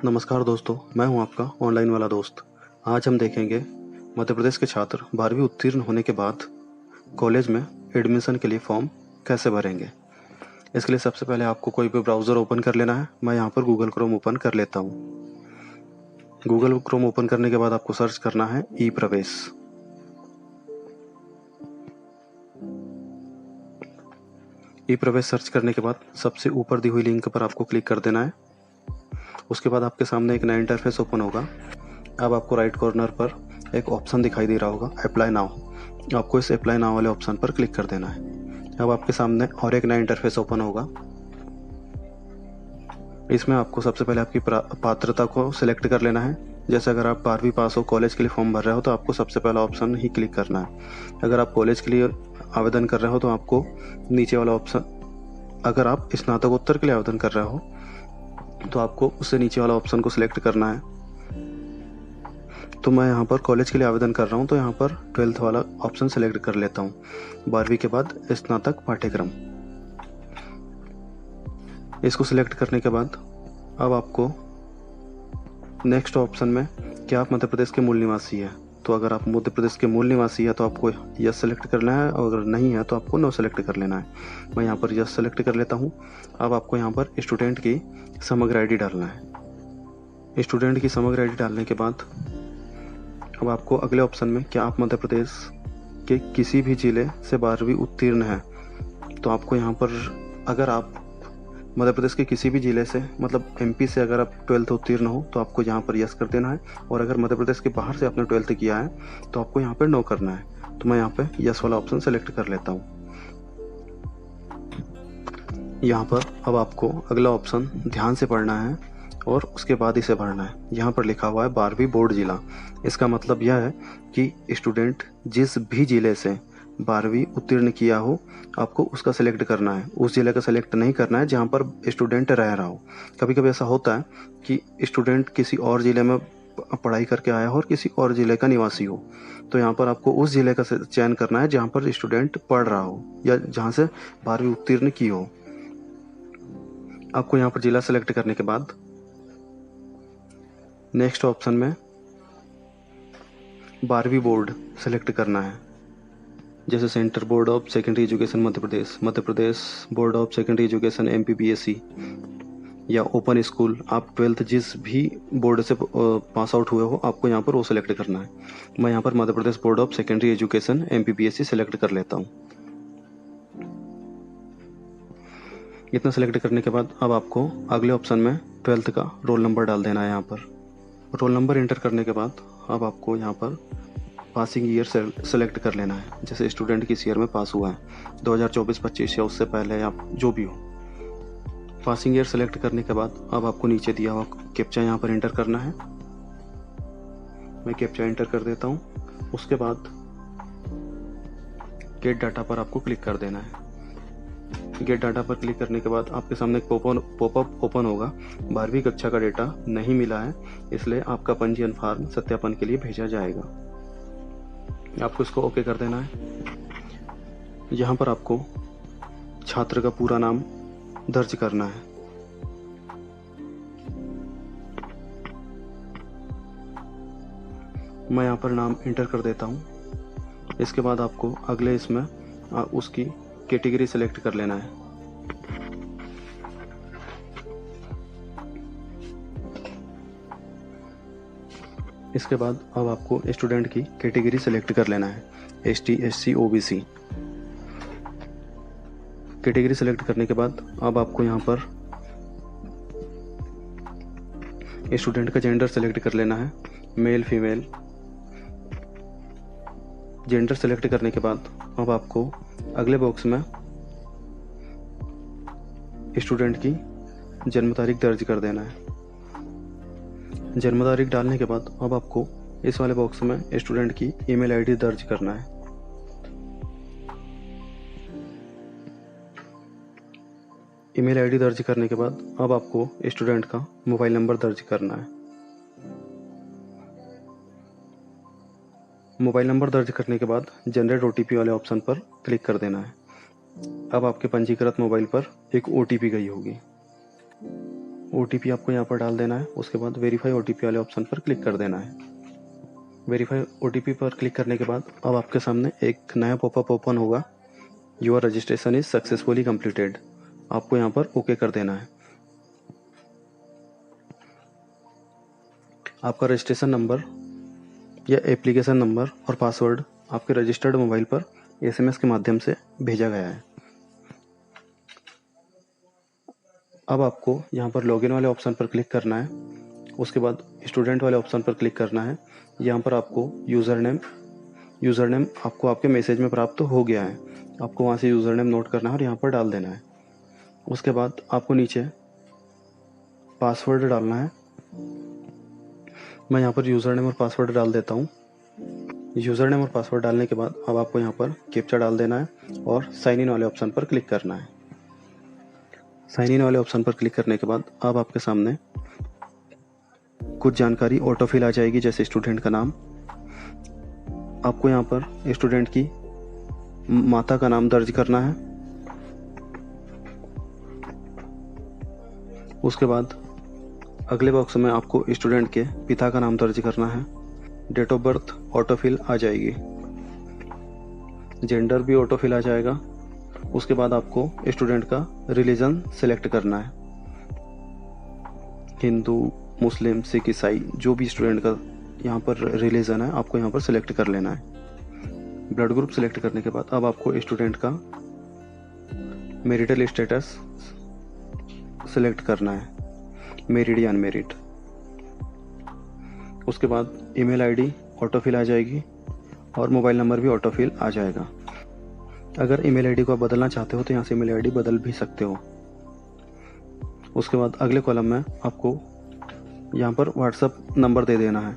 नमस्कार दोस्तों, मैं हूं आपका ऑनलाइन वाला दोस्त। आज हम देखेंगे मध्य प्रदेश के छात्र 12वीं उत्तीर्ण होने के बाद कॉलेज में एडमिशन के लिए फॉर्म कैसे भरेंगे। इसके लिए सबसे पहले आपको कोई भी ब्राउज़र ओपन कर लेना है। मैं यहां पर गूगल क्रोम ओपन कर लेता हूं। गूगल क्रोम ओपन करने के बाद आपको सर्च करना है ई प्रवेश। ई प्रवेश सर्च करने के बाद सबसे ऊपर दी हुई लिंक पर आपको क्लिक कर देना है। उसके बाद आपके सामने एक नया इंटरफेस ओपन होगा। अब आपको राइट कॉर्नर पर एक ऑप्शन दिखाई दे रहा होगा, अप्लाई नाउ। आपको इस अप्लाई नाउ वाले ऑप्शन पर क्लिक कर देना है। अब आपके सामने और एक नया इंटरफेस ओपन होगा। इसमें आपको सबसे पहले आपकी पात्रता को सिलेक्ट कर लेना है। जैसे अगर आप 12वीं पास हो, कॉलेज के लिए फॉर्म भर रहे हो, तो आपको सबसे पहला ऑप्शन ही क्लिक करना है। अगर आप कॉलेज के लिए आवेदन कर रहे हो तो आपको नीचे वाला ऑप्शन, अगर आप स्नातकोत्तर के लिए आवेदन कर रहे हो तो आपको उससे नीचे वाला ऑप्शन को सिलेक्ट करना है। तो मैं यहाँ पर कॉलेज के लिए आवेदन कर रहा हूँ, तो यहाँ पर 12th वाला ऑप्शन सेलेक्ट कर लेता हूँ, 12वीं के बाद स्नातक पाठ्यक्रम। इसको सिलेक्ट करने के बाद अब आपको नेक्स्ट ऑप्शन में क्या आप मध्य प्रदेश के मूल निवासी हैं, तो अगर आप मध्य प्रदेश के मूल निवासी है तो आपको यस सेलेक्ट करना है, और अगर नहीं है तो आपको नो सेलेक्ट कर लेना है। मैं यहाँ पर यस सेलेक्ट कर लेता हूँ। अब आपको यहाँ पर स्टूडेंट की समग्र आईडी डालना है। स्टूडेंट की समग्र आईडी डालने के बाद अब आपको अगले ऑप्शन में क्या आप मध्य प्रदेश के किसी भी जिले से 12वीं उत्तीर्ण हैं, तो आपको यहाँ पर, अगर आप मध्य प्रदेश के किसी भी जिले से, मतलब एमपी से अगर आप 12th उत्तीर्ण हो तो आपको यहाँ पर यस कर देना है, और अगर मध्य प्रदेश के बाहर से आपने 12th किया है तो आपको यहाँ पर नो करना है। तो मैं यहाँ पे यस वाला ऑप्शन सेलेक्ट कर लेता हूँ। यहाँ पर अब आपको अगला ऑप्शन ध्यान से पढ़ना है और उसके बाद इसे भरना है। यहाँ पर लिखा हुआ है 12वीं बोर्ड जिला। इसका मतलब यह है कि स्टूडेंट जिस भी जिले से 12वीं उत्तीर्ण किया हो, आपको उसका सिलेक्ट करना है। उस जिले का सिलेक्ट नहीं करना है जहाँ पर स्टूडेंट रह रहा हो। कभी कभी ऐसा होता है कि स्टूडेंट किसी और जिले में पढ़ाई करके आया हो और किसी और जिले का निवासी हो, तो यहाँ पर आपको उस जिले का चयन करना है जहाँ पर स्टूडेंट पढ़ रहा हो या जहाँ से 12वीं उत्तीर्ण की हो। आपको यहाँ पर जिला सेलेक्ट करने के बाद नेक्स्ट ऑप्शन में 12वीं बोर्ड सेलेक्ट करना है। जैसे centre board of secondary education Madhya Pradesh, Madhya Pradesh board of secondary education MPPSC, या ओपन स्कूल। आप 12th जिस भी बोर्ड से पास आउट हुए हो, आपको यहाँ पर वो सेलेक्ट करना है। मैं यहाँ पर Madhya Pradesh board of secondary education MPPSC select कर लेता हूँ। इतना सेलेक्ट करने के बाद अब आपको अगले ऑप्शन में 12th का रोल नंबर डाल देना है। यहाँ पर रोल नंबर इंटर करने के बाद अब आपको यहाँ पर पासिंग ईयर सेलेक्ट कर लेना है। जैसे स्टूडेंट किस ईयर में पास हुआ है, 2024-25 या उससे पहले, या जो भी हो। पासिंग ईयर सेलेक्ट करने के बाद अब आपको नीचे दिया हुआ कैप्चा यहाँ पर इंटर करना है। मैं कैप्चा इंटर कर देता हूँ। उसके बाद गेट डाटा पर आपको क्लिक कर देना है। गेट डाटा पर क्लिक करने के बाद आपके सामने एक पॉपअप ओपन होगा। 12वीं कक्षा का डेटा नहीं मिला है, इसलिए आपका पंजीयन फॉर्म सत्यापन के लिए भेजा जाएगा। आपको इसको ओके कर देना है। यहाँ पर आपको छात्र का पूरा नाम दर्ज करना है। मैं यहाँ पर नाम इंटर कर देता हूँ। इसके बाद आपको अगले इसमें उसकी कैटेगरी सेलेक्ट कर लेना है। इसके बाद अब आपको स्टूडेंट की कैटेगरी सेलेक्ट कर लेना है, ST SC OBC। Category select करने के बाद अब आपको यहाँ पर स्टूडेंट का जेंडर सेलेक्ट कर लेना है, मेल फीमेल। जेंडर सेलेक्ट करने के बाद अब आपको अगले बॉक्स में स्टूडेंट की जन्म तारीख दर्ज कर देना है। जन्म तारीख डालने के बाद अब आपको इस वाले बॉक्स में स्टूडेंट की ईमेल आईडी दर्ज करना है। ईमेल आईडी दर्ज करने के बाद अब आपको स्टूडेंट का मोबाइल नंबर दर्ज करना है। मोबाइल नंबर दर्ज करने के बाद जनरेट OTP वाले ऑप्शन पर क्लिक कर देना है। अब आपके पंजीकृत मोबाइल पर एक OTP गई होगी। OTP आपको यहाँ पर डाल देना है। उसके बाद वेरीफाई OTP वाले ऑप्शन पर क्लिक कर देना है। वेरीफाई OTP पर क्लिक करने के बाद अब आपके सामने एक नया पॉपअप ओपन होगा, your registration is successfully completed. आपको यहाँ पर ओके कर देना है। आपका रजिस्ट्रेशन नंबर या एप्लीकेशन नंबर और पासवर्ड आपके रजिस्टर्ड मोबाइल पर SMS के माध्यम से भेजा गया है। अब आपको यहाँ पर लॉगिन वाले ऑप्शन पर क्लिक करना है। उसके बाद स्टूडेंट वाले ऑप्शन पर क्लिक करना है। यहाँ पर आपको यूज़र नेम आपको आपके मैसेज में प्राप्त हो गया है। आपको वहाँ से यूज़र नेम नोट करना है और यहाँ पर डाल देना है। उसके बाद आपको नीचे पासवर्ड डालना है। मैं यहाँ पर यूज़र नेम और पासवर्ड डाल देता हूँ। यूज़र नेम और पासवर्ड डालने के बाद अब आपको यहाँ पर कैप्चा डाल देना है और साइन इन वाले ऑप्शन पर क्लिक करना है। साइन इन वाले ऑप्शन पर क्लिक करने के बाद अब आपके सामने कुछ जानकारी ऑटोफिल आ जाएगी, जैसे स्टूडेंट का नाम। आपको यहाँ पर स्टूडेंट की माता का नाम दर्ज करना है। उसके बाद अगले बॉक्स में आपको स्टूडेंट के पिता का नाम दर्ज करना है। डेट ऑफ बर्थ ऑटोफिल आ जाएगी, जेंडर भी ऑटोफिल आ जाएगा। उसके बाद आपको स्टूडेंट का रिलीजन सेलेक्ट करना है, हिंदू, मुस्लिम, सिख, ईसाई, जो भी स्टूडेंट का यहाँ पर रिलीजन है आपको यहाँ पर सिलेक्ट कर लेना है। ब्लड ग्रुप सेलेक्ट करने के बाद अब आपको स्टूडेंट का मैरिटल स्टेटस सेलेक्ट करना है, मैरिड या अनमैरिड। उसके बाद ईमेल आईडी ऑटोफिल आ जाएगी और मोबाइल नंबर भी ऑटोफिल आ जाएगा। अगर ईमेल आईडी को आप बदलना चाहते हो तो यहाँ से ईमेल आईडी बदल भी सकते हो। उसके बाद अगले कॉलम में आपको यहाँ पर व्हाट्सएप नंबर दे देना है।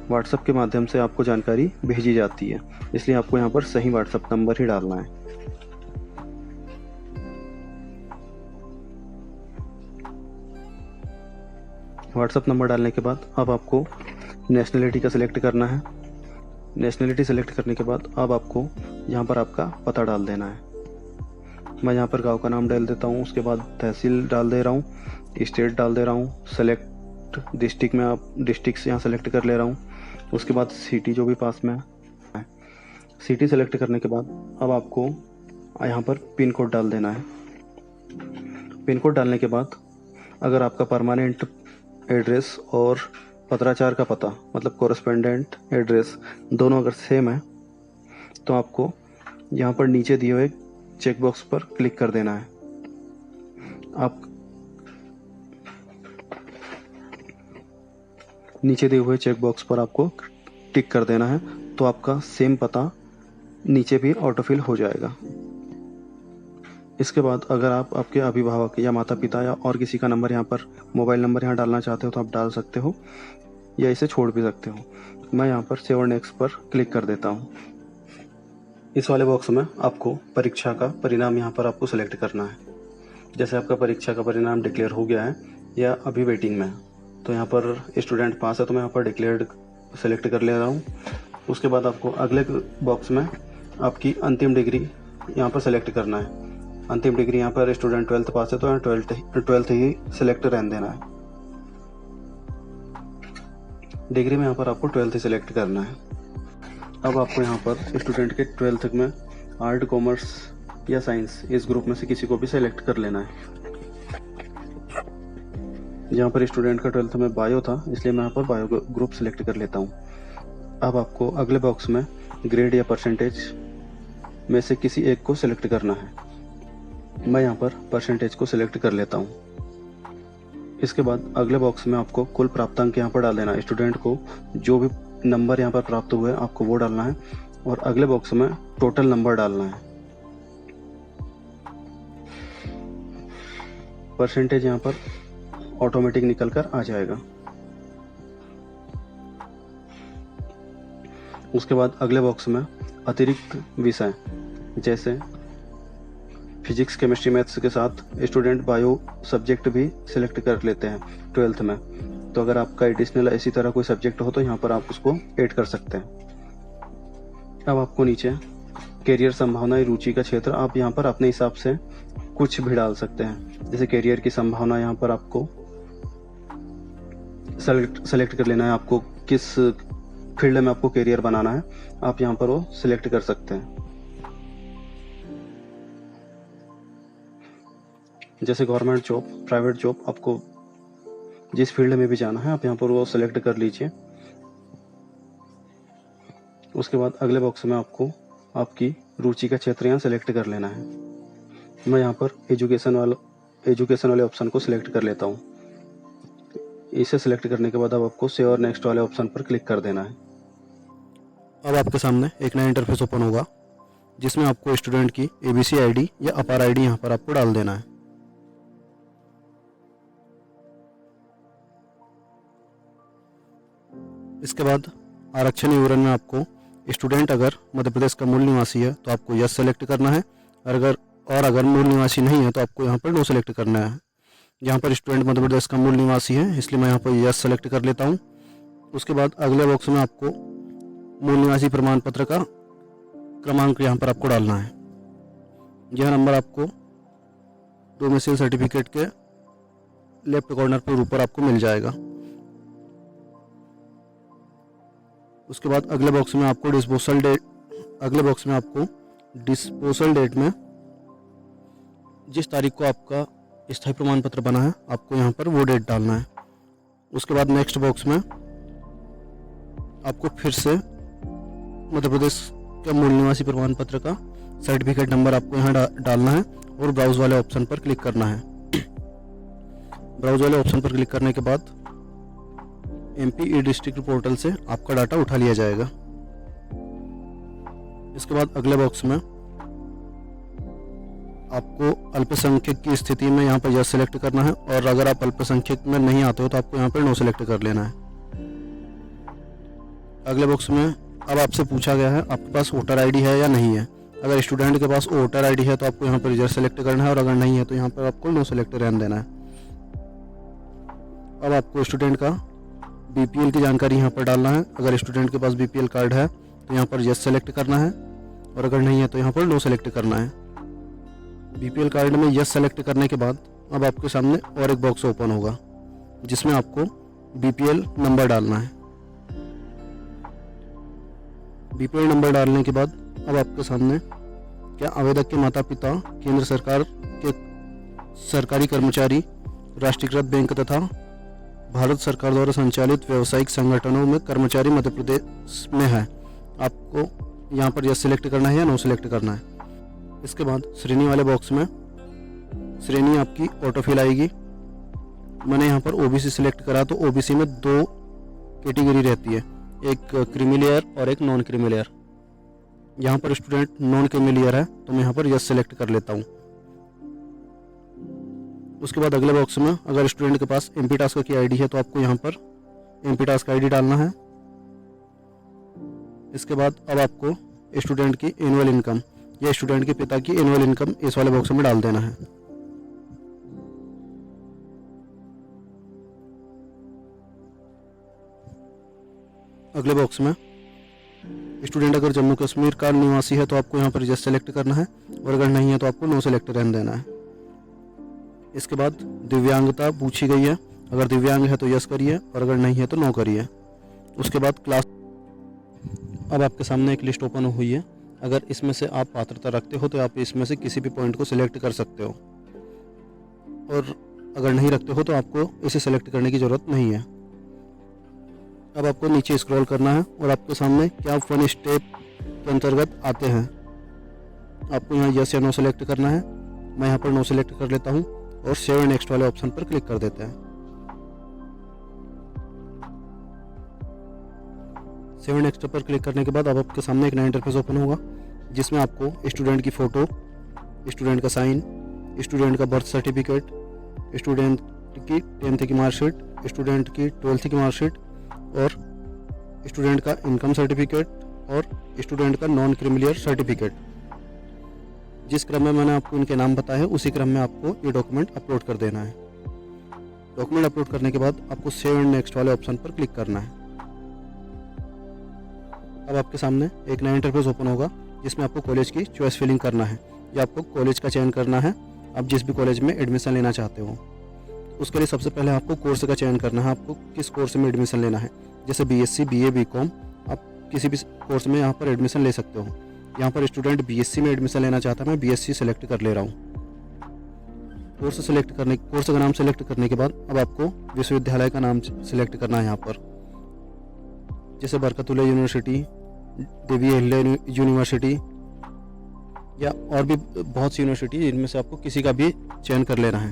व्हाट्सएप के माध्यम से आपको जानकारी भेजी जाती है, इसलिए आपको यहाँ पर सही व्हाट्सएप नंबर ही डालना है। व्हाट्सएप नंबर डालने के बाद अब आपको नेशनलिटी का सिलेक्ट करना है। नेशनलिटी सेलेक्ट करने के बाद अब आपको यहाँ पर आपका पता डाल देना है। मैं यहाँ पर गांव का नाम डाल देता हूँ। उसके बाद तहसील डाल दे रहा हूँ, स्टेट डाल दे रहा हूँ, सेलेक्ट डिस्ट्रिक्ट में आप डिस्ट्रिक्ट यहाँ सेलेक्ट कर ले रहा हूँ। उसके बाद सिटी जो भी पास में है, सिटी सेलेक्ट करने के बाद अब आपको यहाँ पर पिन कोड डाल देना है। पिन कोड डालने के बाद अगर आपका परमानेंट एड्रेस और पत्राचार का पता मतलब कोरेस्पोंडेंट एड्रेस दोनों अगर सेम है तो आपको यहाँ पर नीचे दिए हुए चेक बॉक्स पर क्लिक कर देना है। आप नीचे दिए हुए चेक बॉक्स पर आपको टिक कर देना है, तो आपका सेम पता नीचे भी ऑटोफिल हो जाएगा। इसके बाद अगर आप आपके अभिभावक या माता पिता या और किसी का नंबर यहाँ पर मोबाइल नंबर यहाँ डालना चाहते हो तो आप डाल सकते हो या इसे छोड़ भी सकते हो। मैं यहाँ पर सेव और नेक्स्ट पर क्लिक कर देता हूँ। इस वाले बॉक्स में आपको परीक्षा का परिणाम यहाँ पर आपको सेलेक्ट करना है। जैसे आपका परीक्षा का परिणाम डिक्लेयर हो गया है या अभी वेटिंग में है, तो यहाँ पर स्टूडेंट पास है तो मैं यहाँ पर डिक्लेयर्ड सेलेक्ट कर ले रहा हूँ। उसके बाद आपको अगले बॉक्स में आपकी अंतिम डिग्री यहाँ पर सेलेक्ट करना है। अंतिम डिग्री यहाँ पर स्टूडेंट 12th पास है तो यहाँ 12th ही सिलेक्ट रहने देना है। डिग्री में यहाँ पर आपको 12th ही सिलेक्ट करना है। अब आपको यहाँ पर स्टूडेंट के 12th में आर्ट, कॉमर्स या साइंस इस ग्रुप में से किसी को भी सिलेक्ट कर लेना है। यहाँ पर स्टूडेंट का 12th में बायो था, इसलिए मैं यहाँ पर बायो ग्रुप सिलेक्ट कर लेता हूँ। अब आपको अगले बॉक्स में ग्रेड या परसेंटेज में से किसी एक को सिलेक्ट करना है। मैं यहाँ पर परसेंटेज को सिलेक्ट कर लेता हूँ। इसके बाद अगले बॉक्स में आपको कुल प्राप्तांक यहाँ पर डाल देना है। स्टूडेंट को जो भी नंबर यहाँ पर प्राप्त हुए आपको वो डालना है और अगले बॉक्स में टोटल नंबर डालना है। परसेंटेज यहाँ पर ऑटोमेटिक निकल कर आ जाएगा। उसके बाद अगले बॉक्स में अतिरिक्त विषय जैसे फिजिक्स, केमिस्ट्री, मैथ्स के साथ स्टूडेंट बायो सब्जेक्ट भी सिलेक्ट कर लेते हैं 12th में। तो अगर आपका एडिशनल इसी तरह कोई सब्जेक्ट हो तो यहाँ पर आप उसको ऐड कर सकते हैं। अब आपको नीचे करियर संभावनाएं, रुचि का क्षेत्र आप यहाँ पर अपने हिसाब से कुछ भी डाल सकते हैं। जैसे करियर की संभावना यहाँ पर आपको सेलेक्ट कर लेना है, आपको किस फील्ड में आपको करियर बनाना है, आप यहाँ पर वो सिलेक्ट कर सकते हैं। जैसे गवर्नमेंट जॉब, प्राइवेट जॉब, आपको जिस फील्ड में भी जाना है आप यहाँ पर वो सिलेक्ट कर लीजिए। उसके बाद अगले बॉक्स में आपको आपकी रुचि का क्षेत्र यहाँ सेलेक्ट कर लेना है। मैं यहाँ पर एजुकेशन वाले ऑप्शन को सिलेक्ट कर लेता हूँ। इसे सिलेक्ट करने के बाद अब आपको सेव और नेक्स्ट वाले ऑप्शन पर क्लिक कर देना है। अब आपके सामने एक नया इंटरफेस ओपन होगा जिसमें आपको स्टूडेंट की ABC ID या अपार ID यहाँ पर आपको डाल देना है। इसके बाद आरक्षण विवरण में आपको स्टूडेंट अगर मध्य प्रदेश का मूल निवासी है तो आपको यस सेलेक्ट करना है, और अगर मूल निवासी नहीं है तो आपको यहाँ पर नो सेलेक्ट करना है। यहाँ पर स्टूडेंट मध्य प्रदेश का मूल निवासी है इसलिए मैं यहाँ पर यस सेलेक्ट कर लेता हूँ। उसके बाद अगले बॉक्स में आपको मूल निवासी प्रमाण पत्र का क्रमांक यहाँ पर आपको डालना है। यह नंबर आपको डोमिसाइल सर्टिफिकेट के लेफ्ट कॉर्नर पर ऊपर आपको मिल जाएगा। उसके बाद अगले बॉक्स में आपको डिस्पोजल डेट में जिस तारीख को आपका स्थायी प्रमाण पत्र बना है आपको यहाँ पर वो डेट डालना है। उसके बाद नेक्स्ट बॉक्स में आपको फिर से मध्य प्रदेश का मूल निवासी प्रमाण पत्र का सर्टिफिकेट नंबर आपको यहाँ डालना है और ब्राउज वाले ऑप्शन पर क्लिक करना है। ब्राउज वाले ऑप्शन पर क्लिक करने के बाद MP ई-डिस्ट्रिक्ट पोर्टल से आपका डाटा उठा लिया जाएगा। इसके बाद अगले बॉक्स में आपको अल्पसंख्यक की स्थिति में यहाँ पर यस सेलेक्ट करना है, और अगर आप अल्पसंख्यक में नहीं आते हो तो आपको यहाँ पर नो सेलेक्ट कर लेना है। अगले बॉक्स में अब आपसे पूछा गया है आपके पास वोटर ID है या नहीं है। अगर स्टूडेंट के पास वोटर ID है तो आपको यहाँ पर यस सेलेक्ट करना है, और अगर नहीं है तो यहाँ पर आपको नो सेलेक्ट रहने देना है। अब आपको स्टूडेंट का BPL की जानकारी यहाँ पर डालना है। अगर स्टूडेंट के पास BPL कार्ड है तो यहाँ पर यस सेलेक्ट करना है, और अगर नहीं है तो यहाँ पर नो सेलेक्ट करना है। BPL कार्ड में यस सेलेक्ट करने के बाद अब आपके सामने और एक बॉक्स ओपन होगा जिसमें आपको BPL नंबर डालना है। BPL नंबर डालने के बाद अब आपके सामने क्या आवेदक के माता पिता केंद्र सरकार के सरकारी कर्मचारी, राष्ट्रीयकृत बैंक तथा भारत सरकार द्वारा संचालित व्यावसायिक संगठनों में कर्मचारी मध्य प्रदेश में है, आपको यहाँ पर यस सिलेक्ट करना है या नो सिलेक्ट करना है। इसके बाद श्रेणी वाले बॉक्स में श्रेणी आपकी ऑटो फिल आएगी। मैंने यहाँ पर OBC सिलेक्ट करा तो OBC में 2 कैटेगरी रहती है, एक क्रीमी लेयर और एक नॉन क्रीमी लेयर। यहाँ पर स्टूडेंट नॉन क्रीमी लेयर है तो मैं यहाँ पर यस सिलेक्ट कर लेता हूँ। उसके बाद अगले बॉक्स में अगर स्टूडेंट के पास MP टास्क की ID है तो आपको यहाँ पर MP टास्क ID डालना है। इसके बाद अब आपको स्टूडेंट की एनुअल इनकम या स्टूडेंट के पिता की एनुअल इनकम इस वाले बॉक्स में डाल देना है। अगले बॉक्स में स्टूडेंट अगर जम्मू कश्मीर का निवासी है तो आपको यहाँ पर यस सेलेक्ट करना है, और अगर नहीं है तो आपको नो सेलेक्ट रहने देना है। इसके बाद दिव्यांगता पूछी गई है, अगर दिव्यांग है तो यस करिए और अगर नहीं है तो नो करिए। उसके बाद क्लास, अब आपके सामने एक लिस्ट ओपन हुई है। अगर इसमें से आप पात्रता रखते हो तो आप इसमें से किसी भी पॉइंट को सिलेक्ट कर सकते हो, और अगर नहीं रखते हो तो आपको इसे सेलेक्ट करने की ज़रूरत नहीं है। अब आपको नीचे स्क्रॉल करना है और आपके सामने क्या 1 स्टेप के अंतर्गत आते हैं, आपको यहाँ यस या नो सेलेक्ट करना है। मैं यहाँ पर नो सेलेक्ट कर लेता हूँ और सेव एंड नेक्स्ट वाले ऑप्शन पर क्लिक कर देते हैं। सेव एंड नेक्स्ट पर क्लिक करने के बाद अब आपके सामने एक नया इंटरफेस ओपन होगा जिसमें आपको स्टूडेंट की फ़ोटो, स्टूडेंट का साइन, स्टूडेंट का बर्थ सर्टिफिकेट, स्टूडेंट की 10th की मार्कशीट, स्टूडेंट की 12th की मार्कशीट, और स्टूडेंट का इनकम सर्टिफिकेट और स्टूडेंट का नॉन क्रिमिलियर सर्टिफिकेट। जिस क्रम में मैंने आपको इनके नाम बताए हैं उसी क्रम में आपको ये डॉक्यूमेंट अपलोड कर देना है। डॉक्यूमेंट अपलोड करने के बाद आपको सेव एंड नेक्स्ट वाले ऑप्शन पर क्लिक करना है। अब आपके सामने एक नया इंटरफेस ओपन होगा जिसमें आपको कॉलेज की चॉइस फिलिंग करना है, या आपको कॉलेज का चयन करना है आप जिस भी कॉलेज में एडमिशन लेना चाहते हो। उसके लिए सबसे पहले आपको कोर्स का चयन करना है, आपको किस कोर्स में एडमिशन लेना है। जैसे बीएससी, बीए, बीकॉम, आप किसी भी कोर्स में यहाँ पर एडमिशन ले सकते हो। यहाँ पर स्टूडेंट बीएससी में एडमिशन लेना चाहता है, मैं बीएससी सेलेक्ट कर ले रहा हूँ। कोर्स का नाम सेलेक्ट करने के बाद अब आपको विश्वविद्यालय का नाम सेलेक्ट करना है। यहाँ पर जैसे बरकतुल्लाह यूनिवर्सिटी, देवी अहिल्या यूनिवर्सिटी या और भी बहुत सी यूनिवर्सिटी, इनमें से आपको किसी का भी चयन कर लेना है।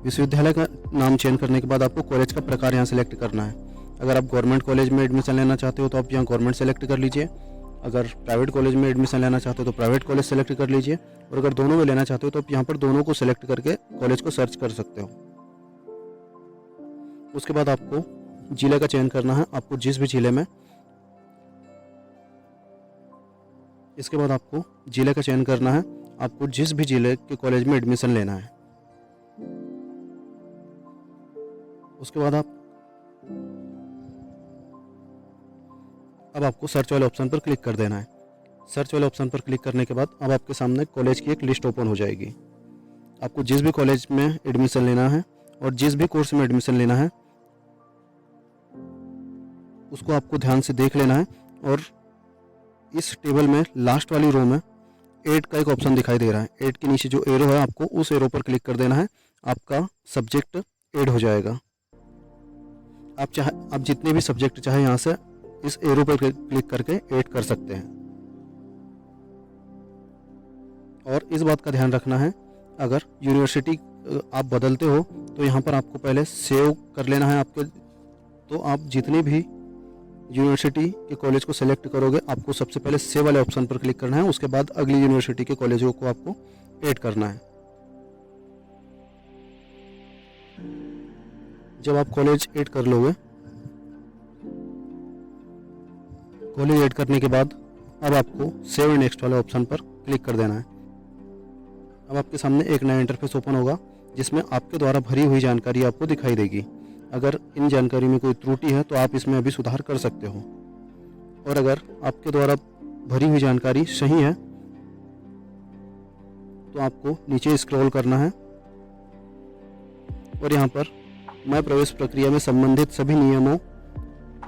विश्वविद्यालय का नाम चयन करने के बाद आपको कॉलेज का प्रकार यहाँ सेलेक्ट करना है। अगर आप गवर्नमेंट कॉलेज में एडमिशन लेना चाहते हो तो आप यहाँ गवर्नमेंट सेलेक्ट कर लीजिए। अगर प्राइवेट कॉलेज में एडमिशन लेना चाहते हो तो प्राइवेट कॉलेज सेलेक्ट कर लीजिए। और अगर दोनों में लेना चाहते हो तो आप यहाँ पर दोनों को सेलेक्ट करके कॉलेज को सर्च कर सकते हो। उसके बाद आपको जिले का चयन करना है, आपको जिस भी जिले में इसके बाद आपको जिले का चयन करना है, आपको जिस भी जिले के कॉलेज में एडमिशन लेना है। उसके बाद अब आपको सर्च वाले ऑप्शन पर क्लिक कर देना है। सर्च वाले ऑप्शन पर क्लिक करने के बाद अब आपके सामने कॉलेज की एक लिस्ट ओपन हो जाएगी। आपको जिस भी कॉलेज में एडमिशन लेना है और जिस भी कोर्स में एडमिशन लेना है उसको आपको ध्यान से देख लेना है। और इस टेबल में लास्ट वाली रो में ऐड का एक ऑप्शन दिखाई दे रहा है। ऐड के नीचे जो एरो है, आपको उस एरो पर क्लिक कर देना है, आपका सब्जेक्ट ऐड हो जाएगा। आप जितने भी सब्जेक्ट चाहे यहाँ से इस एरो पर क्लिक करके ऐड कर सकते हैं। और इस बात का ध्यान रखना है, अगर यूनिवर्सिटी आप बदलते हो तो यहाँ पर आपको पहले सेव कर लेना है आपके। तो आप जितने भी यूनिवर्सिटी के कॉलेज को सेलेक्ट करोगे, आपको सबसे पहले सेव वाले ऑप्शन पर क्लिक करना है। उसके बाद अगली यूनिवर्सिटी के कॉलेजों को आपको ऐड करना है। जब आप कॉलेज ऐड कर लोगे, कॉलेज ऐड करने के बाद अब आपको सेव एंड नेक्स्ट वाले ऑप्शन पर क्लिक कर देना है। अब आपके सामने एक नया इंटरफेस ओपन होगा जिसमें आपके द्वारा भरी हुई जानकारी आपको दिखाई देगी। अगर इन जानकारी में कोई त्रुटि है तो आप इसमें अभी सुधार कर सकते हो। और अगर आपके द्वारा भरी हुई जानकारी सही है तो आपको नीचे स्क्रॉल करना है और यहाँ पर मैं प्रवेश प्रक्रिया में संबंधित सभी नियमों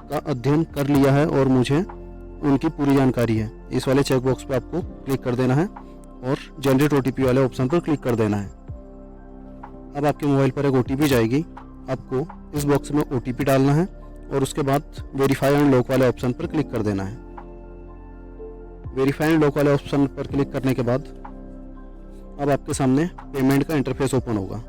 का अध्ययन कर लिया है और मुझे उनकी पूरी जानकारी है, इस वाले चेक बॉक्स पर आपको क्लिक कर देना है और जनरेट ओटीपी वाले ऑप्शन पर क्लिक कर देना है। अब आपके मोबाइल पर एक ओटीपी जाएगी, आपको इस बॉक्स में ओटीपी डालना है और उसके बाद वेरीफाई एंड लॉक वाले ऑप्शन पर क्लिक कर देना है। वेरीफाई एंड लॉक वाले ऑप्शन पर क्लिक करने के बाद अब आपके सामने पेमेंट का इंटरफेस ओपन होगा।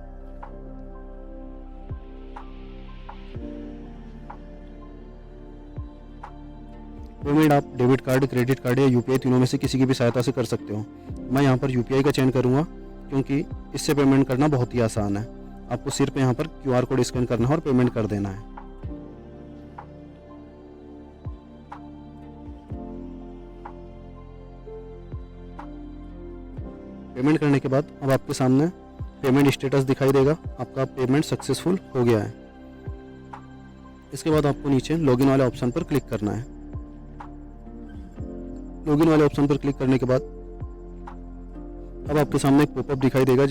पेमेंट आप डेबिट कार्ड, क्रेडिट कार्ड या यूपीआई, तीनों में से किसी की भी सहायता से कर सकते हो। मैं यहाँ पर यूपीआई का चयन करूँगा क्योंकि इससे पेमेंट करना बहुत ही आसान है। आपको सिर्फ यहाँ पर क्यूआर कोड स्कैन करना है और पेमेंट कर देना है। पेमेंट करने के बाद अब आपके सामने पेमेंट स्टेटस दिखाई देगा, आपका पेमेंट सक्सेसफुल हो गया है। इसके बाद आपको नीचे लॉगिन वाले ऑप्शन पर क्लिक करना है। लॉगिन वाले ऑप्शन पर क्लिक करने के बाद अब आपके सामने एक पॉपअप दिखाई देगा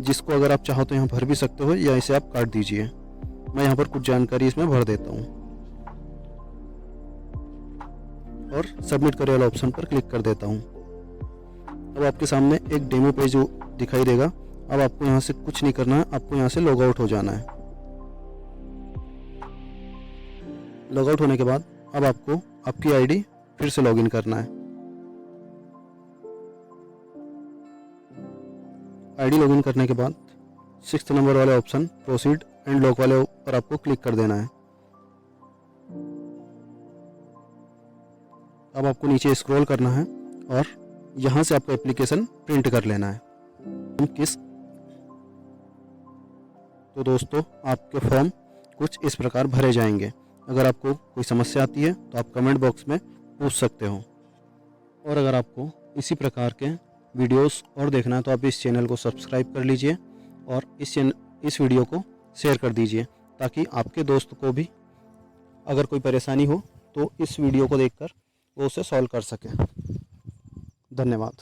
जिसको अगर आप चाहो तो यहाँ भर भी सकते हो या इसे आप काट दीजिए। मैं यहाँ पर कुछ जानकारी इसमें भर देता हूँ और सबमिट करे वाले ऑप्शन पर क्लिक कर देता हूँ। अब आपके सामने एक डेमो पेज दिखाई देगा। अब आपको यहाँ से कुछ नहीं करना है, आपको यहाँ से लॉग आउट हो जाना है। लॉग आउट होने के बाद अब आपको आपकी आईडी फिर से लॉगिन करना है। आईडी लॉगिन करने के बाद 6th नंबर वाले ऑप्शन प्रोसीड एंड लॉक वाले पर आपको क्लिक कर देना है। अब आपको नीचे स्क्रॉल करना है और यहाँ से आपका एप्लीकेशन प्रिंट कर लेना है। तो दोस्तों, आपके फॉर्म कुछ इस प्रकार भरे जाएंगे। अगर आपको कोई समस्या आती है तो आप कमेंट बॉक्स में पूछ सकते हो। और अगर आपको इसी प्रकार के वीडियोस और देखना है तो आप इस चैनल को सब्सक्राइब कर लीजिए और इस वीडियो को शेयर कर दीजिए ताकि आपके दोस्त को भी अगर कोई परेशानी हो तो इस वीडियो को देखकर वो उसे सॉल्व कर सके। धन्यवाद।